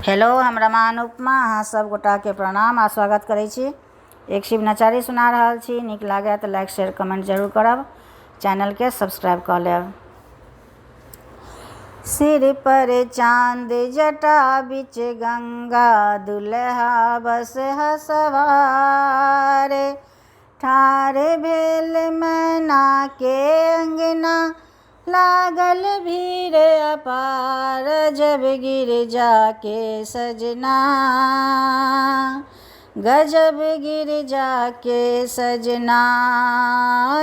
Hello, हम रमा अनुपमा अहाँ सब गोटाके प्रणाम आ स्वागत करै छी। एक शिव नचारी सुना रहल छी। नीक लागै तऽ लाइक शेयर कमेंट जरूर करब। चैनलके सब्सक्राइब कऽ लेब। सिर पर चांद जटा बीच गंगा, दुल्हा बस हसवारे। ठाढ़ भेल मैना के अंगना, लागल भीड़ अपार। जब गिरजा के सजना, गजब गिरजा के सजना।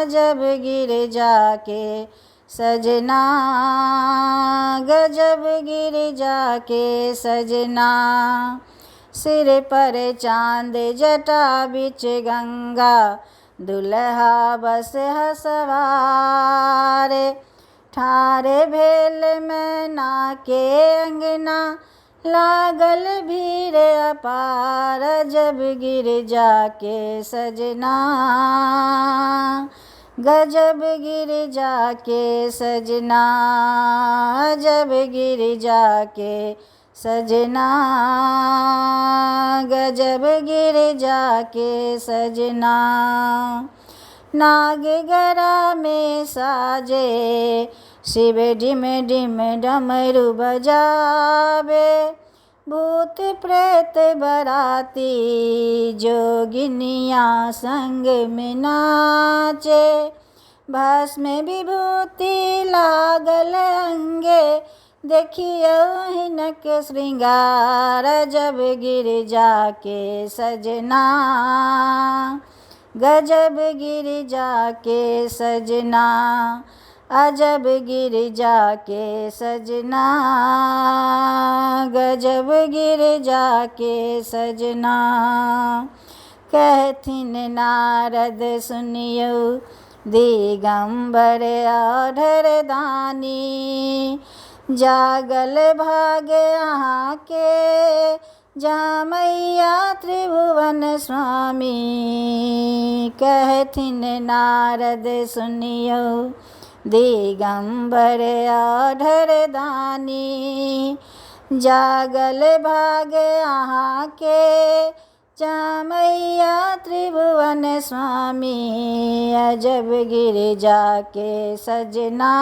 जब गिरजा के सजना, गजब गिरजा के सजना। सिर पर चांद जटा बीच गंगा, दुल्हा बस हसवारे। ठाढ़ भेल मैना के अंगना, लागल भीड़ अपार। जब गिरजा के सजना, गजब गिरजा के सजना। जब गिरजा के सजना, गजब गिरजा के सजना। नागगरा में साजे शिव डिम डिम डमरू बजावे। भूत प्रेत बराती जोगिनिया संग में नाचे। भस्म विभूति लागल अंगे, देखियो हिनक श्रृंगार। जब गिरजा के सजना, गजब गिरजा के सजना। अजब गिरजा के सजना, गजब गिरजा के सजना। कहथिन नारद सुनियो, दिगंबर आढ़र दानी। जागल भाग अहाँ के, जहाँ मैया त्रिभुवन स्वामी। कहथिन नारद सुनियो, दिगंबर आढ़र दानी। जागल भाग अहाँ के, जहाँ मैया त्रिभुवन स्वामी। अजब गिरजा के सजना,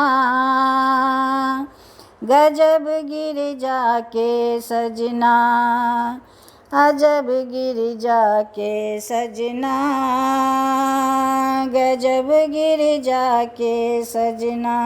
गजब गिरजा के सजना। अजब गिरजा के सजना, गजब गिरजा के सजना।